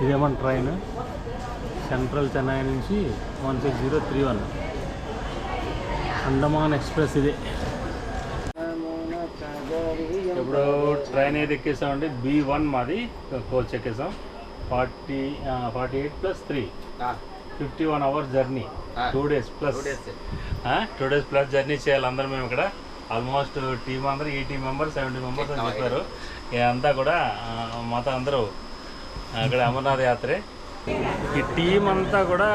ఇదేమన్నా train central Chennai నుంచి 16031 Andaman express. ఇది ఇప్పుడు ట్రైన్ ఏది ఎక్కేసామండి, B1 మాది కోచ్ ఎక్కేసాం. 48+3 51 hours journey, 2 days plus 2 days plus journey చేయాలి అందరం మేము ఇక్కడ. ఆల్మోస్ట్ టీమ్ అందరూ 80 మెంబర్స్ 70 మెంబర్స్ అని చెప్పారు. ఇదంతా కూడా మొత్తం అందరూ అక్కడ అమర్నాథ్ యాత్రే. ఈ టీం అంతా కూడా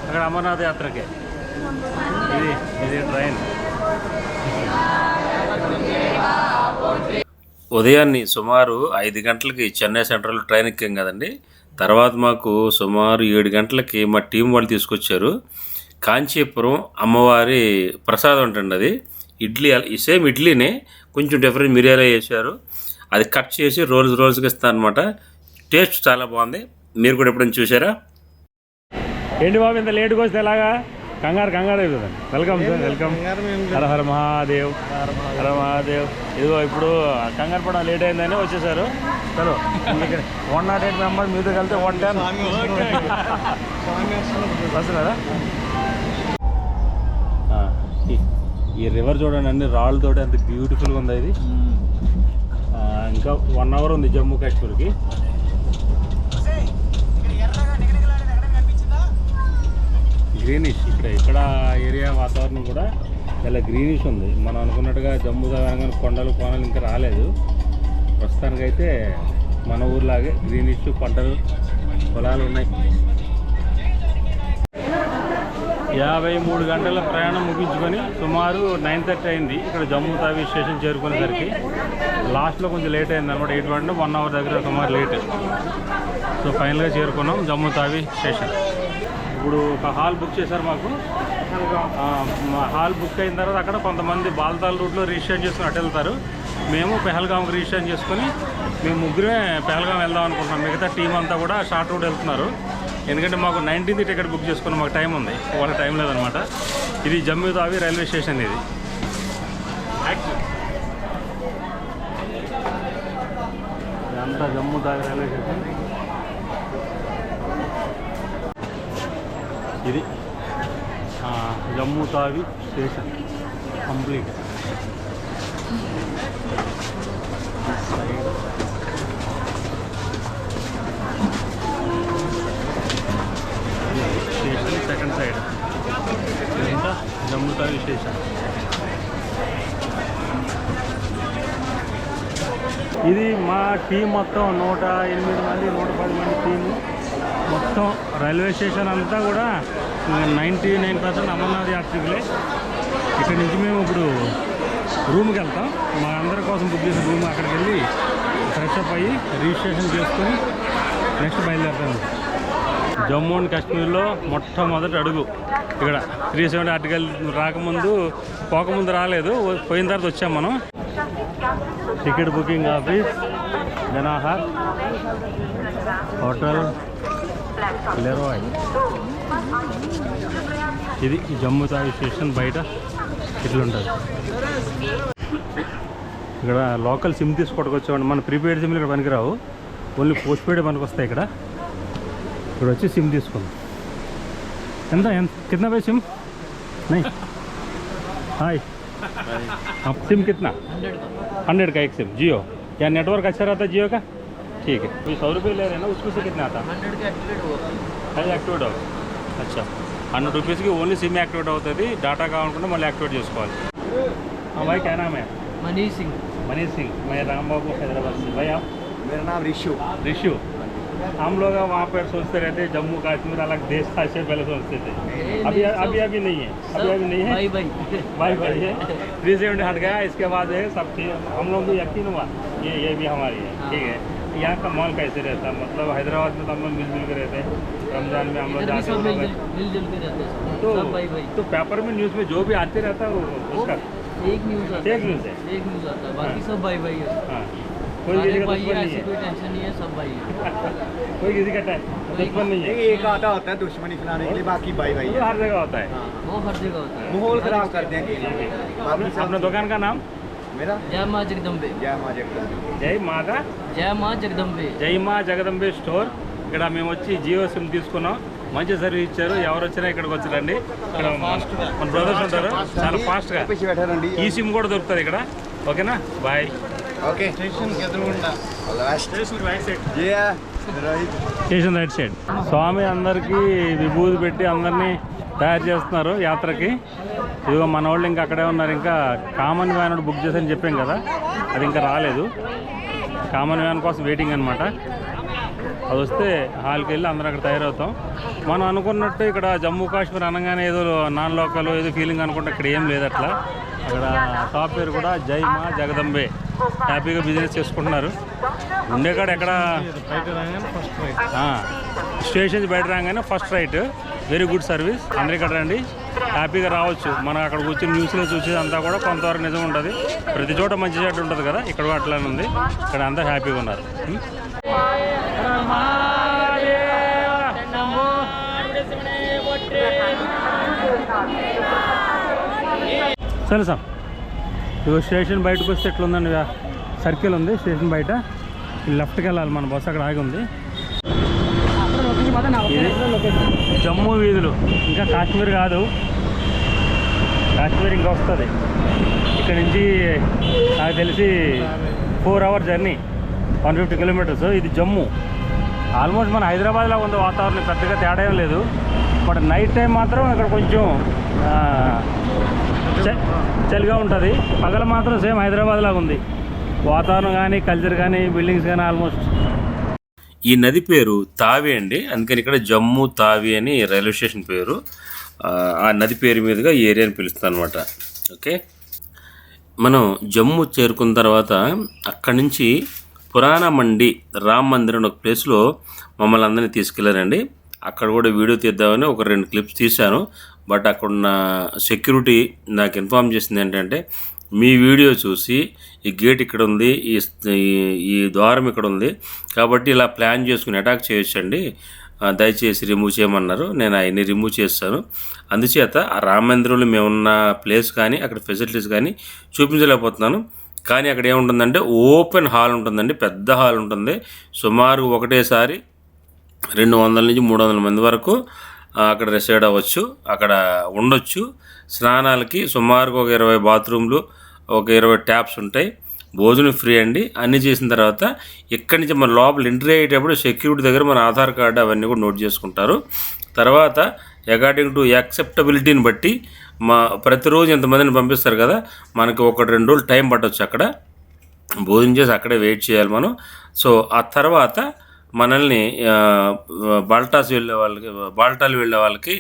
అక్కడ అమర్నాథ్ యాత్రకే. ఇది ట్రైన్. ఉదయాన్నే సుమారు 5 గంటలకి చెన్నై సెంట్రల్ ట్రైన్ ఎక్కాం కదండి. తర్వాత మాకు సుమారు 7 గంటలకి మా టీం వాళ్ళు తీసుకొచ్చారు కాంచీపురం అమ్మవారి ప్రసాదం ఉంటుంది. అది ఇడ్లీ, సేమ్ ఇడ్లీనే కొంచెం డిఫరెంట్ మిరియాలు వేసారు. అది కట్ చేసి రోల్స్గా ఇస్తాను అనమాట. టేస్ట్ చాలా బాగుంది. మీరు కూడా ఎప్పుడైనా చూసారా? ఏంటి బాబు ఇంత లేట్గా వస్తే ఎలాగా? కంగారు అయిపోతుంది. Welcome sir, welcome. Hara Hara Mahadev, Hara Mahadev. ఇదిగో ఇప్పుడు కంగారు పడడం లేట్ అయిందని వచ్చేసారు. చలో 108 మెంబర్స్ మీతో కలిస్తే 110 వస్తున్నారా? ఈ రివర్ చూడండి, అన్ని రాళ్ళతోటి ఎంత బ్యూటిఫుల్గా ఉంది. ఇది ఇంకా 1 hour ఉంది జమ్మూ కాశ్మీర్కి. గ్రీనిష్ ఇక్కడ ఏరియా వాతావరణం కూడా చాలా గ్రీనిష్ ఉంది. మనం అనుకున్నట్టుగా జమ్మూ దగ్గర కొండలు కోనలు ఇంకా రాలేదు. ప్రస్తుతానికైతే మన ఊర్లాగే గ్రీనిష్ పంటలు పొలాలు ఉన్నాయి. 53 గంటల ప్రయాణం ముగించుకొని సుమారు 9:30 అయింది ఇక్కడ జమ్మూ తావీ స్టేషన్ చేరుకునేసరికి. లాస్ట్లో కొంచెం లేట్ అయింది అనమాట. 1 hour దగ్గర సుమారు లేట్. సో ఫైనల్గా చేరుకున్నాం జమ్మూ తావీ స్టేషన్. ఇప్పుడు ఒక హాల్ బుక్ చేశారు మాకు. హాల్ బుక్ అయిన తర్వాత అక్కడ కొంతమంది బాల్తాల్ రూట్లో రిజిస్ట్రేషన్ చేసుకుని అటు వెళ్తారు. మేము పెహల్గాంకి రిజిస్ట్రేషన్ చేసుకొని మేము ముగ్గురే పెహల్గాం వెళ్దాం అనుకుంటున్నాం. మిగతా టీం అంతా కూడా షార్ట్ రూట్ వెళ్తున్నారు. ఎందుకంటే మాకు 19th టికెట్ బుక్ చేసుకున్నాం. మాకు టైం ఉంది, వాళ్ళ టైం లేదనమాట. ఇది జమ్మూ తావీ రైల్వే స్టేషన్. ఇది ఇదంతా జమ్మూ తావీ రైల్వే స్టేషన్. ఇది Jammu Tawi station complete. Station second side ఇదంతా జమ్మూ తావీ స్టేషన్. ఇది మా టీం మొత్తం 108 మంది 110 మంది టీము. మొత్తం రైల్వే స్టేషన్ అంతా కూడా 99% అమర్నాథ్ యాత్రికులే. ఇక్కడ నుంచి మేము ఇప్పుడు రూమ్కి వెళ్తాం. మా అందరి కోసం బుక్ చేసిన రూమ్. అక్కడికి వెళ్ళి ఫ్రెష్ అప్ అయ్యి రిజిస్ట్రేషన్ చేసుకొని నెక్స్ట్ బయలుదేరుతాం. జమ్మూ అండ్ కాశ్మీర్లో మొట్టమొదటి అడుగు ఇక్కడ 370 ఆర్టికల్ పోకముందు రాలేదు, పోయిన తర్వాత వచ్చాం మనం. Ticket booking office, Janahar hotel, లెరోయ్. ఇది జమ్మూ తావీ స్టేషన్ బయట ఇట్లుంటుంది. ఇక్కడ లోకల్ సిమ్ తీసుకోవడానికి వచ్చామండి. మన ప్రీపెయిడ్ సిమ్లు ఇక్కడ పనికిరావు, ఓన్లీ పోస్ట్ పెయిడ్ పనికి వస్తాయి. ఇక్కడ వచ్చి సిమ్ తీసుకుందాం. ఎంత కిतना भाई सिम नहीं? हाय, आप सिम कितना? 100 का एक सिम. जियो या नेटवर्क अच्छा रहता है जियो का? ठीक है. 100 रुपये ले रहे हैं ना, उसको से कितना आता? 100 का एक्टिवेट होगा. యాక్టివేట్ అవుతుంది. అచ్చా, 100 రూపీస్కి ఓన్లీ సిమ్ యాక్టివేట్ అవుతుంది. डाटा కావాలనుకుంటే మళ్ళీ యాక్టివేట్ చేసుకోవాలి. भाई क्या नाम है? मनीष सिंह. मैं राम बाबू हैदराबाद से. भाई आप? मेरा नाम ऋषु. हम लोग वहाँ पर सोचते रहते जम्मू कश्मीर अलग देश था, इससे पहले सोचते थे. अभी नहीं है. भाई है. 370 हट गया. इसके बाद है सब चीज़ हम लोग भी यकीन हुआ ये भी हमारी है. ठीक है. यहाँ का माहौल कैसे रहता? मतलब हैदराबाद में तो हम लोग मिलजुल के रहते हैं. रमजान में हम लोग जाते हैं मिलजुल के रहते हैं. तो पेपर में न्यूज़ में जो भी आते रहता है उसका एक न्यूज़ आता है. बाकी सब भाई है. हाँ, कोई किसी का दुश्मन नहीं है. कोई टेंशन नहीं है, सब भाई है. कोई किसी का दुश्मन नहीं है. एक आधा होता है दुश्मनी फैलाने के लिए, बाकी भाई है. हर जगह होता है. वो हर जगह होता है. माहौल खराब कर देंगे. अपने दुकान का नाम? मेरा जय माँ जगदम्बे जय माँ जगदम्बे జై మాత जय माँ जगदम्बे జై మా జగదంబే స్టోర్. ఇక్కడ మేము వచ్చి జియో సిమ్ తీసుకున్నాం. మంచి సర్వీస్ ఇచ్చారు. ఎవరు వచ్చినా ఇక్కడికి వచ్చారండి. ఇక్కడ మన బ్రదర్స్ ఉంటారు, చాలా ఫాస్ట్గా. पीछे बैठा रंडी ఈ సిమ్ కూడా దొరుకుతుంది ఇక్కడ. ఓకేనా, బాయ్. ओके स्टेशन के एदुरुंडा स्टेशन राइट साइड जय रोहित స్టేషన్ రైట్ సైడ్. స్వామి అందరికీ విభూతి పెట్టి అందరినీ తయారు చేస్తున్నారు యాత్రకి. ఇదిగో మన వాళ్ళు ఇంకా అక్కడే ఉన్నారు. ఇంకా కామన్ వ్యాన్ బుక్ చేసని చెప్పాం కదా, అది ఇంకా రాలేదు. కామన్ వ్యాన్ కోసం వెయిటింగ్ అనమాట. అది వస్తే హాల్కి వెళ్ళి అందరూ అక్కడ తయారవుతాం. మనం అనుకున్నట్టు ఇక్కడ జమ్మూ కాశ్మీర్ అనగానే ఏదో నాన్ లోకల్ ఏదో ఫీలింగ్ అనుకుంటే ఇక్కడ ఏం లేదు అట్లా. అక్కడ షాప్ పేరు కూడా జై మా జగదంబే. హ్యాపీగా బిజినెస్ చేసుకుంటున్నారు. ఉండేకాడ ఎక్కడ స్టేషన్ బయట రాగానే first right. Very good service. అందరు ఇక్కడ రండి, హ్యాపీగా రావచ్చు. మనం అక్కడ కూర్చొని న్యూస్లో చూసేది అంతా కూడా కొంతవరకు నిజం ఉంటుంది. ప్రతి చోట మంచి చెడ్డ ఉంటుంది కదా, ఇక్కడ కూడా అట్లానే ఉంది. ఇక్కడ అంతా హ్యాపీగా ఉన్నారు. సరే సార్, ఇగో స్టేషన్ బయటకు వస్తే ఎట్లుందండి, సర్కిల్ ఉంది స్టేషన్ బయట. లెఫ్ట్కి వెళ్ళాలి, మన బస్సు అక్కడ ఆగి ఉంది. ఇది జమ్మూ వీధులు. ఇంకా కాశ్మీర్ కాదు, కాశ్మీర్ ఇంకా వస్తుంది. ఇక్కడ నుంచి నాకు తెలిసి 4 hour జర్నీ, 150 kilometers. ఇది జమ్మూ. ఆల్మోస్ట్ మన హైదరాబాద్లో ఉంది వాతావరణం, పెద్దగా తేడా ఏం లేదు. బట్ నైట్ టైం మాత్రం ఇక్కడ కొంచెం చలిగా ఉంటుంది. పగల మాత్రం సేమ్ హైదరాబాద్ లాగా ఉంది వాతావరణం కానీ, కల్చర్ కానీ, బిల్డింగ్స్ కానీ ఆల్మోస్ట్. ఈ నది పేరు తావి అండి, అందుకని ఇక్కడ జమ్మూ తావి అని రైల్వే స్టేషన్ పేరు. ఆ నది పేరు మీదుగా ఈ ఏరియాని పిలుస్తుంది అనమాట. ఓకే, మనం జమ్మూ చేరుకున్న తర్వాత అక్కడి నుంచి పురాణ మండి రామ్ మందిర్ అని ఒక ప్లేస్లో మమ్మల్ని అందరినీ తీసుకెళ్ళారండి. అక్కడ కూడా వీడియో తీద్దామని ఒక 2 clips తీశాను. బట్ అక్కడున్న సెక్యూరిటీ నాకు ఇన్ఫార్మ్ చేసింది ఏంటంటే, మీ వీడియో చూసి ఈ గేట్ ఇక్కడ ఉంది, ఈ ద్వారం ఇక్కడ ఉంది కాబట్టి ఇలా ప్లాన్ చేసుకుని అటాక్ చేయొచ్చండి, దయచేసి రిమూవ్ చేయమన్నారు. నేను అవన్నీ రిమూవ్ చేస్తాను. అందుచేత ఆ రామ మందిరంలో మేమున్న ప్లేస్ కానీ అక్కడ ఫెసిలిటీస్ కానీ చూపించలేకపోతున్నాను. కానీ అక్కడ ఏముంటుందంటే ఓపెన్ హాల్ ఉంటుందండి, పెద్ద హాల్ ఉంటుంది. సుమారు ఒకటేసారి 200 నుంచి 300 మంది వరకు అక్కడ రెసైడ్ అవ్వచ్చు, అక్కడ ఉండొచ్చు. స్నానాలకి సుమారుగా ఒక 20 బాత్రూమ్లు, ఒక 20 ట్యాప్స్ ఉంటాయి. భోజనం ఫ్రీ అండి. అన్నీ చేసిన తర్వాత ఇక్కడి నుంచి మన లోపల ఎంట్రీ అయ్యేటప్పుడు సెక్యూరిటీ దగ్గర మన ఆధార్ కార్డు అవన్నీ కూడా నోట్ చేసుకుంటారు. తర్వాత అకార్డింగ్ టు యాక్సెప్టబిలిటీని బట్టి ప్రతిరోజు ఎంతమందిని పంపిస్తారు కదా, మనకి 1-2 రోజులు టైం పట్టవచ్చు. అక్కడ భోజనం చేసి అక్కడే వెయిట్ చేయాలి మనం. సో ఆ తర్వాత మనల్ని బాల్టాలు వెళ్ళే వాళ్ళకి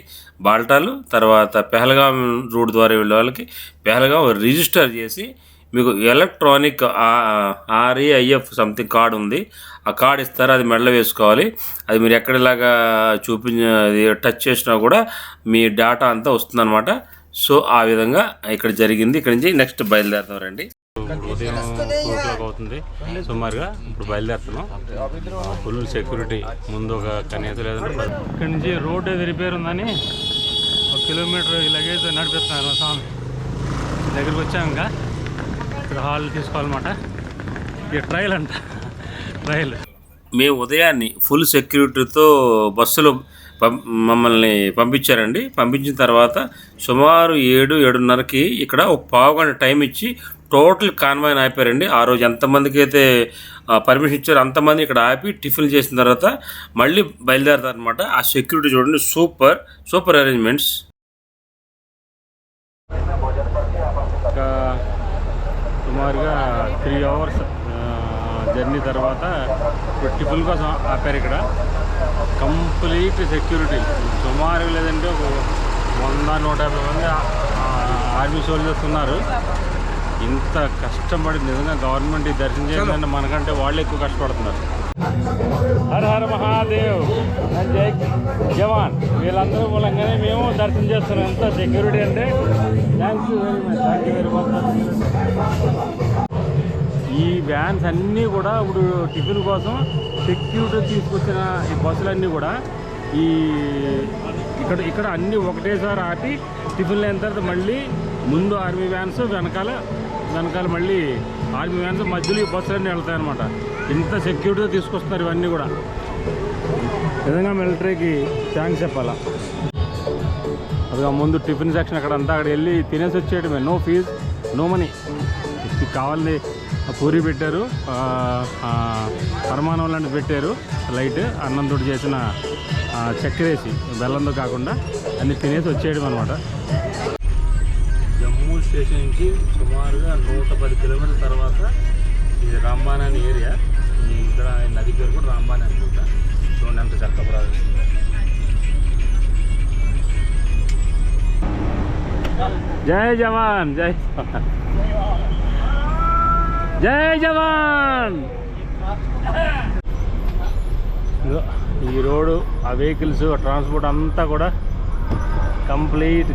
బాల్టాలు, తర్వాత పెహల్గాం రూట్ ద్వారా వెళ్ళే వాళ్ళకి పెహల్గాం రిజిస్టర్ చేసి మీకు ఎలక్ట్రానిక్ REIF సంథింగ్ కార్డు ఉంది, ఆ కార్డు ఇస్తారు. అది మెడలో వేసుకోవాలి. అది మీరు ఎక్కడిలాగా అది టచ్ చేసినా కూడా మీ డేటా అంతా వస్తుందన్నమాట. సో ఆ విధంగా ఇక్కడ జరిగింది. ఇక్కడ నుంచి నెక్స్ట్ బయలుదేరుతాం రండి. ఉదయం 2 o'clock అవుతుంది సుమారుగా. ఇప్పుడు బయలుదేరుతున్నాం. Full security. ముందు ఒక కనీసం లేదంటే ఇక్కడ నుంచి రోడ్ ఏది రిపేర్ ఉందని 1 kilometer లగేజ్ నడిపిస్తున్నారు స్వామి. దగ్గరికి వచ్చాం. ఇంకా ఇక్కడ హాల్ తీసుకోవాలన్నమాట. ఇది ట్రయల్ అంట, ట్రయల్. మేము ఉదయాన్ని ఫుల్ సెక్యూరిటీతో బస్సులో మమ్మల్ని పంపించారండి. పంపించిన తర్వాత సుమారు 7-7:30కి ఇక్కడ ఒక పావు గంట టైం ఇచ్చి టోటల్ కాన్వాయ్ని ఆపారండి. ఆ రోజు ఎంతమందికి అయితే పర్మిషన్ ఇచ్చారో అంతమంది ఇక్కడ ఆపి టిఫిన్ చేసిన తర్వాత మళ్ళీ బయలుదేరతారనమాట. ఆ సెక్యూరిటీ చూడండి, సూపర్ అరేంజ్మెంట్స్. ఇంకా సుమారుగా 3 hours జర్నీ తర్వాత టిఫిన్ కోసం ఆపారు. ఇక్కడ కంప్లీట్ సెక్యూరిటీ. సుమారు లేదంటే ఒక 100-150 మంది ఆర్మీ సోల్జర్స్ ఉన్నారు. ఇంత కష్టపడి నిజంగా గవర్నమెంట్ దర్శనం చేయాలంటే మనకంటే వాళ్ళు ఎక్కువ కష్టపడుతున్నారు. హర హర మహాదేవ్, జై జవాన్. వీళ్ళందరూ మూలంగానే మేము దర్శనం చేస్తున్నాం. ఎంత సెక్యూరిటీ అంటే థ్యాంక్ యూ వెరీ మచ్. ఈ వ్యాన్స్ అన్నీ కూడా ఇప్పుడు టిఫిన్ కోసం సెక్యూరిటీ తీసుకొచ్చిన ఈ బస్సులన్నీ కూడా ఇక్కడ అన్నీ ఒకటేసారి ఆపి టిఫిన్లు అయిన తర్వాత మళ్ళీ ముందు ఆర్మీ వ్యాన్స్, వెనకాల వెనకాల మళ్ళీ ఆర్మీ వ్యాన్స్ మధ్యలో ఈ బస్సులన్నీ వెళ్తాయి అనమాట. ఇంత సెక్యూరిటీగా తీసుకొస్తున్నారు ఇవన్నీ కూడా. నిజంగా మిలిటరీకి థ్యాంక్స్ చెప్పాలా. అదిగా ముందు టిఫిన్ సెక్షన్ అక్కడ వెళ్ళి తినేసి వచ్చేయడమే. No fees, no money. కావాలని పూరి పెట్టారు, పరమాణం లాంటివి పెట్టారు, లైట్ అన్నంతో చేసిన చక్కెరేసి బెల్లంతో కాకుండా అన్ని తినేసి వచ్చేయడం అనమాట. జమ్మూ స్టేషన్ నుంచి సుమారుగా 110 కిలోమీటర్ల తర్వాత ఇది రాంబాన్ అనే ఏరియా. ఇక్కడ నది పేరు కూడా రాంబాన్ అనుకుంటా. చూడండి ఎంత చక్క ప్రాజెక్ట్. జై జవాన్, జై జై జవాన్. ఈ రోడ్డు, ఆ వెహికల్స్, ఆ ట్రాన్స్పోర్ట్ అంతా కూడా complete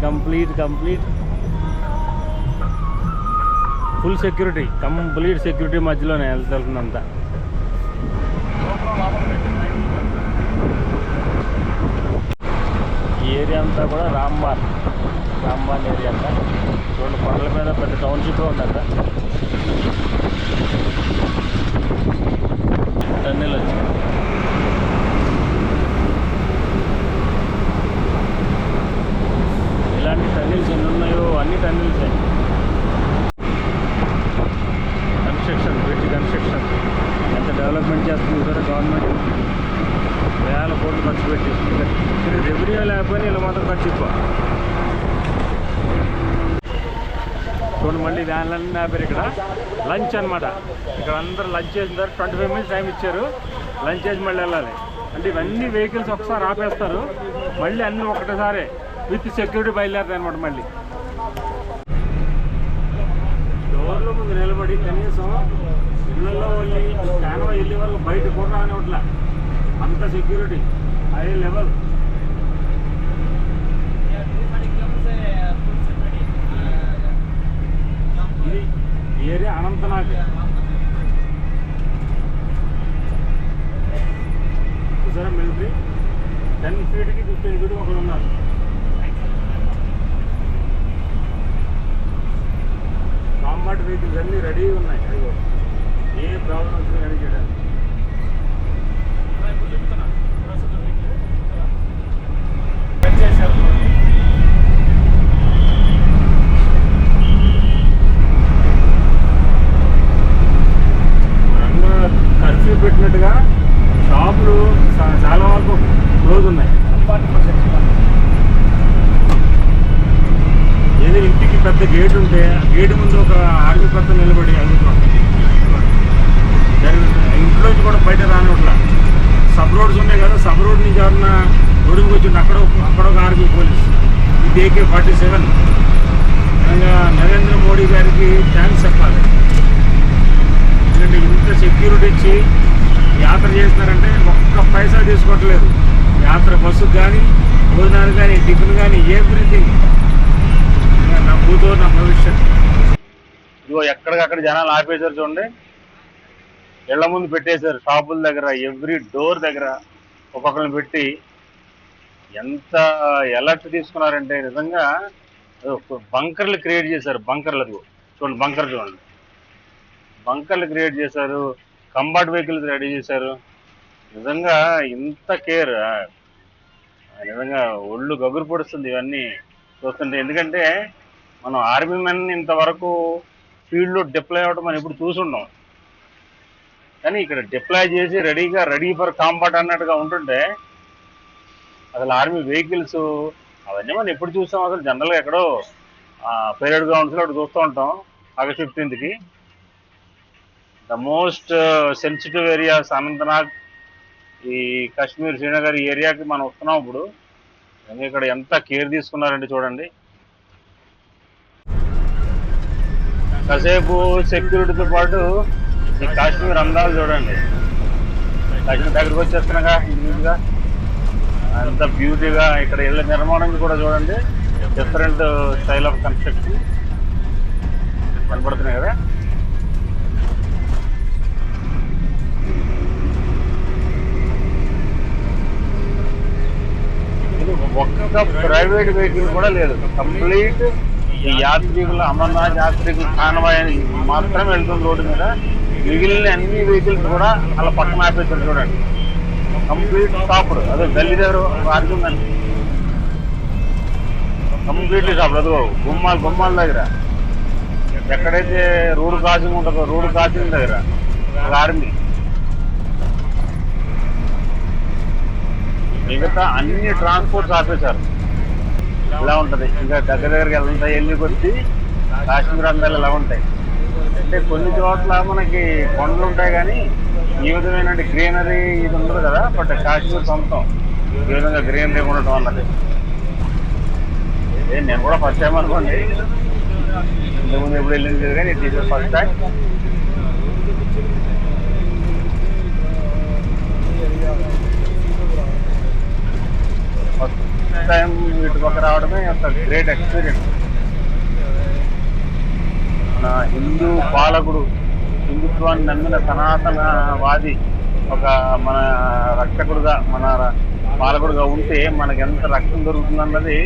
full security, complete security మధ్యలోనే వెళ్తుందంతా. ఈ ఏరియా అంతా కూడా రాంబాన్ ఏరియా అంతా. చూడండి కొండల మీద పెద్ద టౌన్షిప్ ఉందంట. టన్నెల్ వచ్చింది. ఇలాంటి టన్నెల్స్ ఎన్ని ఉన్నాయో అన్ని టన్నెల్సే. కన్స్ట్రక్షన్, బ్రిడ్జ్ కన్స్ట్రక్షన్ ఎంత డెవలప్మెంట్ చేస్తుంది సార్ గవర్నమెంట్. వేల కోట్లు ఖర్చు పెట్టి. రెవెన్యూ లేకపోయినా ఇలా మాత్రం ఖర్చు ఎక్కువ. చూడండి మళ్ళీ వ్యాన్లన్నీ ఆపారు. ఇక్కడ లంచ్ అనమాట. ఇక్కడ అందరూ లంచ్ చేసిన తర్వాత 25 minutes టైం ఇచ్చారు. లంచ్ చేసి మళ్ళీ వెళ్ళాలి. అంటే ఇవన్నీ వెహికల్స్ ఒకసారి ఆపేస్తారు, మళ్ళీ అన్నీ ఒకటేసారి విత్ సెక్యూరిటీ బయలుదేరుతాయి అనమాట. మళ్ళీ డోర్ల ముందు నిలబడి కనీసం ఇళ్లలో వెళ్ళి కానవ వెళ్ళే వరకు బయట కూడా రానివ్వట్లా. అంత సెక్యూరిటీ, హై లెవెల్. ఇది ఏరియా అనంతనాగ్. చూసారా మిలిటరీ 10 feetకి 15 feet ఒకరు ఉన్నారు. కాంబాట్ వెహికల్స్ అన్నీ రెడీగా ఉన్నాయి. అయ్యో ఏ ప్రాబ్లం వచ్చినా రెడీ చేయడానికి. కర్ఫ్యూ పెట్టినట్టుగా షాపులు చాలా వరకు క్లోజ్ ఉన్నాయి. ఏదో ఇంటికి పెద్ద గేట్ ఉంటే ఆ గేట్ ముందు ఒక ఆర్మీ పర్సన్ నిలబడి అందుకోండి. ఇంట్లోంచి కూడా బయట రానివ్వట్లా. సబ్ రోడ్స్ ఉన్నాయి కదా, సబ్ రోడ్ నుంచి ఎవరన్నా రోడ్డుకి వచ్చింది అక్కడ ఒక ఆర్మీ పోలీస్. ఇది AK-47. నిజంగా నరేంద్ర మోడీ గారికి థ్యాంక్స్ చెప్పాలి. ఎందుకంటే ఇంత సెక్యూరిటీ ఇచ్చి యాత్ర చేస్తున్నారంటే ఒక్క పైసా తీసుకోవట్లేదు. యాత్ర బస్సుకు కానీ, భోజనాలు కానీ, టిఫిన్ కానీ, ఎవ్రీథింగ్. నా కూతురు, నా భవిష్యత్. ఇదిగో ఎక్కడికక్కడ జనాలు ఆపేశారు చూడండి. ఇళ్ల ముందు పెట్టేశారు, షాపుల దగ్గర, ఎవ్రీ డోర్ దగ్గర ఒక్కొక్కరిని పెట్టి ఎంత అలర్ట్ తీసుకున్నారంటే నిజంగా బంకర్లు క్రియేట్ చేశారు. బంకర్లు చూడండి, బంకర్ చూడండి, బంకర్లు క్రియేట్ చేశారు. కంబాట్ వెహికల్స్ రెడీ చేశారు. నిజంగా ఇంత కేర్, నిజంగా ఒళ్ళు గగురు పొడుస్తుంది ఇవన్నీ చూస్తుంటే. ఎందుకంటే మనం ఆర్మీ మెన్ ఇంతవరకు ఫీల్డ్లో డిప్లాయ్ అవ్వడం మనం ఎప్పుడు చూసుంటాం. కానీ ఇక్కడ డిప్లాయ్ చేసి రెడీ ఫర్ కాంబాట్ అన్నట్టుగా ఉంటుంటే అసలు ఆర్మీ వెహికల్స్ అవన్నీ మనం ఎప్పుడు చూస్తాం. అసలు జనరల్గా ఎక్కడో పరేడ్ గ్రౌండ్స్లో అక్కడ చూస్తూ ఉంటాం August 15th. The most sensitive areas Anantnag, ఈ కాశ్మీర్, శ్రీనగర్ ఈ ఏరియాకి మనం వస్తున్నాం ఇప్పుడు. ఇక్కడ ఎంత కేర్ తీసుకున్నారంటే చూడండి. కాసేపు సెక్యూరిటీతో పాటు ఈ కాశ్మీర్ అందాలు చూడండి. కాశ్మీర్ దగ్గరకు వచ్చేస్తున్నాగా నీట్గా, అంత బ్యూటీగా. ఇక్కడ ఇళ్ళ నిర్మాణం కూడా చూడండి, డిఫరెంట్ స్టైల్ ఆఫ్ కన్స్ట్రక్షన్ కనపడుతున్నాయి కదా. ఒక్క ప్రైవేట్ వెహికల్ కూడా లేదు. కంప్లీట్ ఈ యాత్రికులు అమర్నాథ్ యాత్రికులు కాన్వాయ్ మాత్రం వెళ్తుంది రోడ్డు మీద. మిగిలిన అన్ని వెహికల్స్ కూడా అలా పక్కన ఆపేస్తారు చూడండి. Complete stopped. అదే గల్లీ దగ్గర ఆడుతుందండి, కంప్లీట్లీ స్టాప్డ్. అదిగో గుమ్మాల దగ్గర ఎక్కడైతే రోడ్డు క్రాసింగ్ ఉంటుందో రోడ్డు క్రాసింగ్ దగ్గర ఒక ఆర్మీ. మిగతా అన్ని ట్రాన్స్పోర్ట్స్ ఆపేశారు. ఇలా ఉంటుంది. ఇంకా దగ్గరికి వెళ్తాయి, వెళ్ళి కొద్ది కాశ్మీర్ అందాలు ఇలా ఉంటాయి. అంటే కొన్ని చోట్ల మనకి కొండలు ఉంటాయి కానీ ఈ విధమైన గ్రీనరీ ఇది ఉండదు కదా. బట్ కాశ్మీర్ సొంతం ఈ విధంగా గ్రీనరీ ఉండటం అన్నది. నేను కూడా ఫస్ట్ టైం అనుకోండి, ఇంతకుముందు ఎప్పుడు వెళ్ళింది కానీ ఇది ఫస్ట్ టైం. ఫస్ట్ టైం వీటి పక్క రావడమే ఒక గ్రేట్ ఎక్స్పీరియన్స్. మన హిందూ పాలకుడు, హిందుత్వాన్ని నమ్మిన సనాతనవాది, ఒక మన రక్షకుడుగా, మన పాలకుడుగా ఉంటే మనకి ఎంత రక్షణ దొరుకుతుందన్నది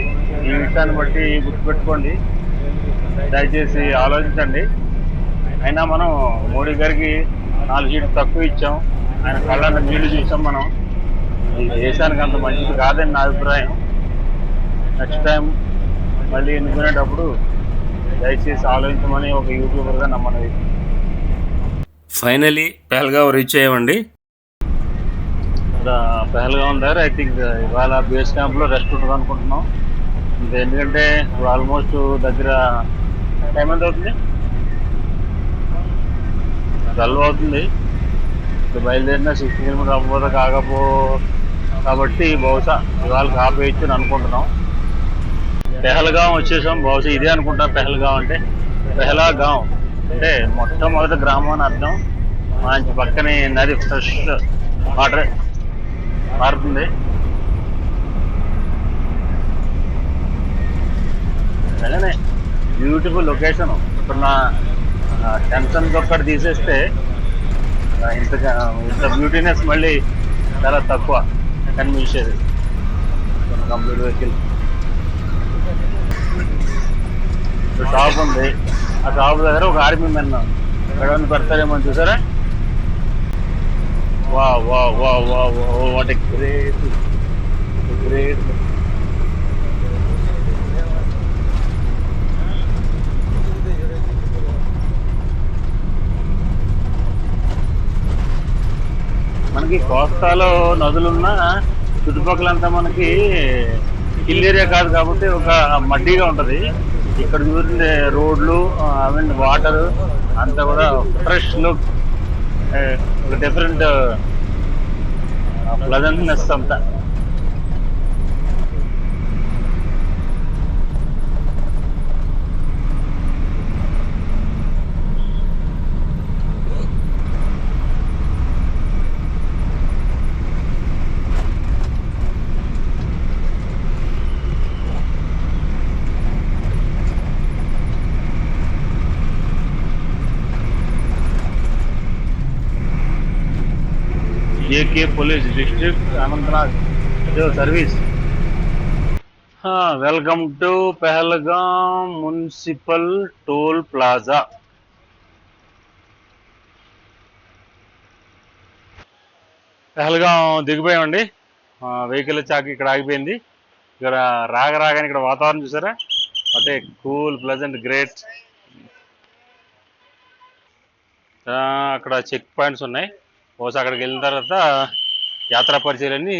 ఈ విషయాన్ని బట్టి గుర్తుపెట్టుకోండి. దయచేసి ఆలోచించండి. అయినా మనం మోడీ గారికి 4 సీట్లు తక్కువ ఇచ్చాం, ఆయన కళ్ళన్న నీళ్లు చూసాం. మనం ఈ దేశానికి అంత మంచిది కాదని నా అభిప్రాయం. నెక్స్ట్ టైం మళ్ళీ ఎన్నుకునేటప్పుడు దయచేసి ఆలోచించమని ఒక యూట్యూబర్గా నమ్మనది. ఫైనలీ పెహల్గాం రీచ్ అయ్యామండి. పెహల్గాం దగ్గర ఐ థింక్ ఇవాళ బేస్ క్యాంప్లో రెస్ట్ ఉంటుంది అనుకుంటున్నాం. ఇంకా ఎందుకంటే ఇప్పుడు ఆల్మోస్ట్ దగ్గర టైం ఎంత అవుతుంది, 12 అవుతుంది. ఇప్పుడు బయలుదేరిన 60 కిలోమీటర్ అవ్వదు కాబట్టి బహుశా ఇవాళ ఆపేయచ్చు అని అనుకుంటున్నాం. పెహల్గాం వచ్చేసాం. బహుశా ఇదే అనుకుంటా పెహల్గాం అంటే. పెహలాగాం అంటే మొట్టమొదటి గ్రామం అని అర్థం. మంచి పక్కనే నది, ఫ్రెష్ వాటర్ మారుతుంది. అలానే బ్యూటిఫుల్ లొకేషన్. ఇప్పుడు నా టెన్షన్ ఒక్కటి తీసేస్తే ఇంత బ్యూటీనెస్ మళ్ళీ చాలా తక్కువ కనిపించేది. కంప్లీట్ వెహికల్ షాప్ ఉంది. ఆ షాప్ దగ్గర ఒక ఆర్మీ మెన్ ఎక్కడ పెడతారేమో చూసారా. వా వా వా వా వాట్ ఎ గ్రేట్ గ్రేట్. మనకి కోస్తాలో నదులున్నా చుట్టుపక్కలంతా మనకి హిల్ ఏరియా కాదు కాబట్టి ఒక మడ్డీగా ఉంటుంది. ఇక్కడ చూసిండే రోడ్లు, అవన్నీ వాటర్ అంతా కూడా ఫ్రెష్ లుక్, ఒక డిఫరెంట్ ప్లెజెంట్నెస్ అంతా. AK पुलिस डिस्ट्रिक्ट अनंतनाग जो service. Welcome to Pahalgam municipal toll plaza. Pahalgam దిగిపోయామండి. వెహికల్ వచ్చాక ఇక్కడ ఆగిపోయింది. ఇక్కడ రాగానే ఇక్కడ వాతావరణం చూసారా, అంటే కూల్, ప్లెజెంట్, గ్రేట్. అక్కడ చెక్ పాయింట్స్ ఉన్నాయి. బహుశా అక్కడికి వెళ్ళిన తర్వాత యాత్రా పరిచయాలన్నీ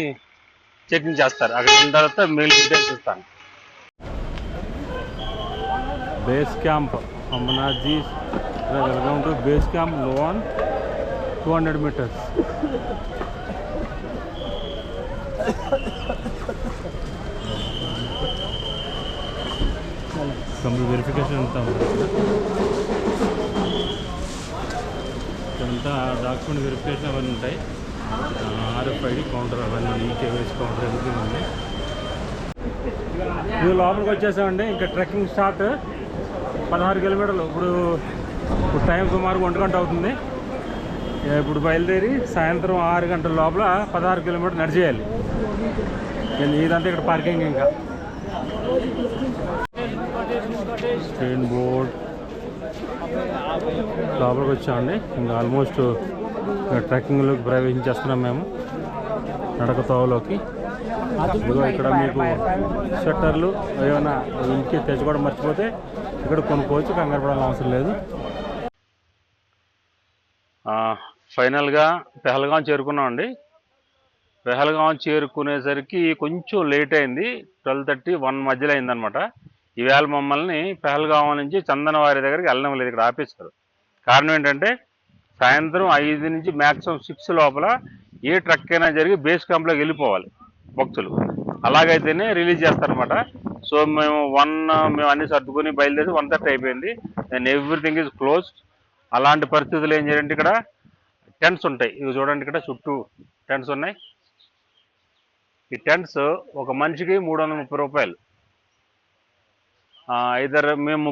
చెకింగ్ చేస్తారు. అక్కడికి వెళ్ళిన తర్వాత మిగిలిన డీటెయిల్స్ ఇస్తాను. Base camp Amarnath ji. Welcome to base camp లోన్ 200 మీటర్స్. కంప్లీట్ వెరిఫికేషన్ అంతా అంతా డాక్యుమెంట్ వెరిఫికేషన్ అవన్నీ ఉంటాయి. RFID కౌంటర్ అవన్నీ, KYC కౌంటర్ ఎవ్రీథింగ్ ఉంది. ఇది లోపలికి వచ్చేసామండి. ఇంకా ట్రెక్కింగ్ స్టార్ట్. 16 కిలోమీటర్లు. ఇప్పుడు టైం సుమారు 1 గంట అవుతుంది. ఇప్పుడు బయలుదేరి సాయంత్రం 6 గంటల లోపల 16 కిలోమీటర్లు నడిచేయాలి. ఇదంతా ఇక్కడ పార్కింగ్. ఇంకా ట్రైన్ బోర్డ్ లోపలికి వచ్చామండి. ఇంకా ఆల్మోస్ట్ ట్రెక్కింగ్లోకి ప్రవేశించేస్తున్నాం మేము నడక తోవలోకి. ఇదిగో ఇక్కడ మీకు స్వెట్టర్లు ఏమైనా ఇంటికి తెచ్చుకోవడం మర్చిపోతే ఇక్కడ కొనుక్కోవచ్చు, కంగారు పడాల్సిన అవసరం లేదు. ఫైనల్గా పెహల్గాం చేరుకున్నామండి. పెహల్గాం చేరుకునేసరికి కొంచెం లేట్ అయింది. 12:30, 1 మధ్యలో అయిందనమాట. ఈవేళ మమ్మల్ని పెహల్గాం నుంచి చందనవారి దగ్గరికి వెళ్ళడం లేదు, ఇక్కడ ఆపేశారు. కారణం ఏంటంటే సాయంత్రం 5 నుంచి మ్యాక్సిమం 6 లోపల ఏ ట్రక్ అయినా జరిగి బేస్ క్యాంప్లోకి వెళ్ళిపోవాలి భక్తులు. అలాగైతేనే రిలీజ్ చేస్తారనమాట. సో మేము అన్ని సర్దుకొని బయలుదేరి 1:30 అయిపోయింది. Then everything is closed. అలాంటి పరిస్థితులు ఏం చేయాలంటే ఇక్కడ టెంట్స్ ఉంటాయి. ఇవి చూడండి, ఇక్కడ చుట్టూ టెంట్స్ ఉన్నాయి. ఈ టెంట్స్ ఒక మనిషికి 330 రూపాయలు. మేము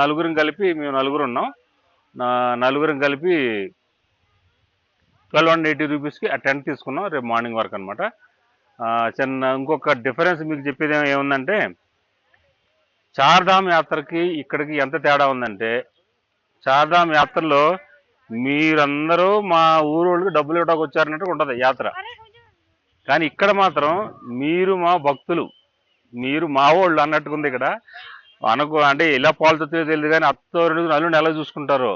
నలుగురం కలిపి ఉన్నాం. నలుగురం కలిపి 1280 రూపీస్కి ఆ టెంట్ తీసుకున్నాం రేపు మార్నింగ్ వరకు అనమాట. ఇంకొక డిఫరెన్స్ మీకు చెప్పేది ఏముందంటే, చార్ధామ్ యాత్రకి ఇక్కడికి ఎంత తేడా ఉందంటే, చార్ధామ్ యాత్రలో మీరందరూ మా ఊరోళ్ళకి డబ్బులు ఇవ్వడానికి వచ్చారన్నట్టు ఉంటుంది యాత్ర. కానీ ఇక్కడ మాత్రం మీరు మా భక్తులు, మీరు మా వాళ్ళు అన్నట్టుగా ఉంది ఇక్కడ. అంటే ఇలా పోల్చొచ్చో తెలియదు కానీ అత్తోరుడు నలుగురు ఎలా చూసుకుంటారో.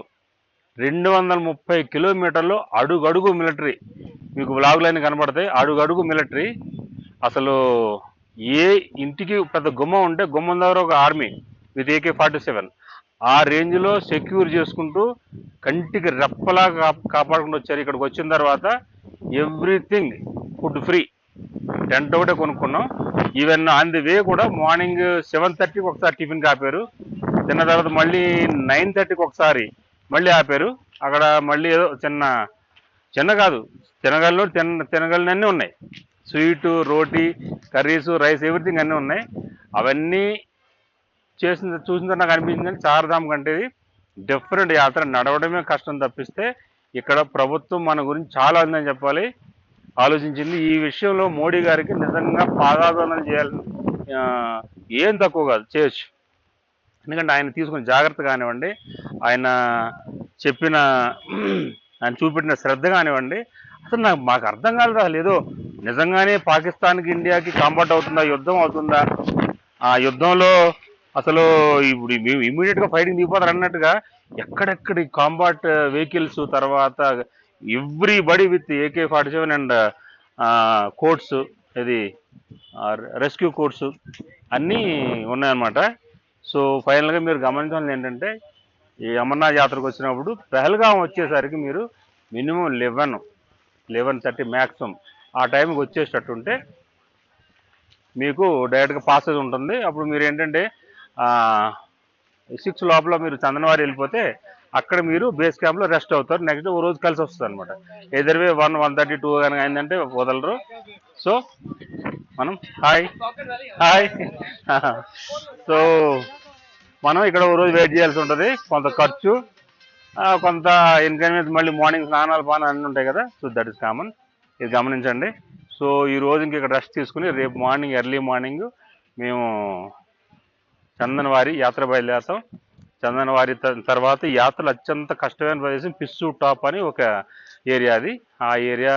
230 కిలోమీటర్లు అడుగడుగు మిలిటరీ. మీకు బ్లాగులన్నీ కనపడతాయి. అడుగడుగు మిలిటరీ. అసలు ఏ ఇంటికి పెద్ద గుమ్మం ఉంటే గుమ్మం దగ్గర ఒక ఆర్మీ విత్ AK-47 ఆ రేంజ్లో సెక్యూర్ చేసుకుంటూ కంటికి రెప్పలా కాపాడుకుంటూ వచ్చారు. ఇక్కడికి వచ్చిన తర్వాత ఎవ్రీథింగ్ ఫుడ్ ఫ్రీ. టెంట్ ఒకటే కొనుక్కున్నాం. ఈవెన్ ఆన్ ది వే కూడా మార్నింగ్ 7:30కి ఒకసారి టిఫిన్కి ఆపారు. తిన్న తర్వాత మళ్ళీ 9:30కి ఒకసారి మళ్ళీ ఆపారు. అక్కడ మళ్ళీ ఏదో చిన్న కాదు, తినగలనన్నీ ఉన్నాయి. స్వీటు, రోటీ, కర్రీస్, రైస్, ఎవ్రీథింగ్ అన్నీ ఉన్నాయి. అవన్నీ చూసిన తర్వాత నాకు అనిపించింది చార్ధామ్ కంటే డిఫరెంట్ యాత్ర. నడవడమే కష్టం తప్పిస్తే ఇక్కడ ప్రభుత్వం మన గురించి చాలా ఉందని చెప్పాలి ఆలోచించింది. ఈ విషయంలో మోడీ గారికి నిజంగా పాదాభివందన చేయాలని ఏం తక్కువ కాదు, చేయొచ్చు. ఎందుకంటే ఆయన తీసుకున్న జాగ్రత్త కానివ్వండి, ఆయన చూపెట్టిన శ్రద్ధ కానివ్వండి, అసలు మాకు అర్థం కాలేదు. అసలు ఏదో నిజంగానే పాకిస్తాన్కి ఇండియాకి కాంబాట్ అవుతుందా, యుద్ధం అవుతుందా, ఆ యుద్ధంలో అసలు ఇప్పుడు మేము ఇమీడియట్గా ఫైటింగ్ దిగిపోతారు అన్నట్టుగా ఎక్కడెక్కడి కాంబాట్ వెహికల్స్, తర్వాత everybody with AK-47 and coats, ఇది రెస్క్యూ కోట్స్ అన్నీ ఉన్నాయన్నమాట. సో ఫైనల్గా మీరు గమనించాల్సింది ఏంటంటే, ఈ అమర్నాథ్ యాత్రకు వచ్చినప్పుడు పెహల్గాం వచ్చేసరికి మీరు మినిమం 11:30 మ్యాక్సిమం ఆ టైంకి వచ్చేటట్టుంటే మీకు డైరెక్ట్గా పాసేజ్ ఉంటుంది. అప్పుడు మీరు ఏంటంటే 6 లోపల మీరు చందనవారి వెళ్ళిపోతే అక్కడ మీరు బేస్ క్యాంప్లో రెస్ట్ అవుతారు. నెక్స్ట్ ఓ రోజు కలిసి వస్తుంది అనమాట. ఎదర్వే 1:32 కనుక అయిందంటే వదలరు. సో మనం హాయ్ సో మనం ఇక్కడ ఓ రోజు వెయిట్ చేయాల్సి ఉంటుంది. కొంత ఖర్చు, కొంత ఇన్కన్వీనియన్స్, మళ్ళీ మార్నింగ్ స్నానాలు పానాలు అన్నీ ఉంటాయి కదా. సో దట్ ఈస్ కామన్, ఇది గమనించండి. సో ఈ రోజు ఇంక ఇక్కడ రెస్ట్ తీసుకుని రేపు మార్నింగ్ ఎర్లీ మార్నింగ్ మేము చందనవారి యాత్ర బయలుదేరుతాం. చందనవారి తర్వాత యాత్రలు అత్యంత కష్టమైన ప్రదేశం పిస్సు టాప్ అని ఒక ఏరియా, అది ఆ ఏరియా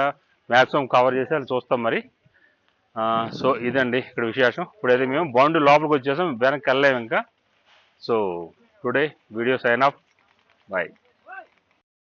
మ్యాక్సిమం కవర్ చేసి అది చూస్తాం మరి. సో ఇదండి ఇక్కడ విశేషం. ఇప్పుడైతే మేము బాండు లోపలికి వచ్చేసాం, వెనక్కి వెళ్ళలేము ఇంకా. So today video sign off, bye.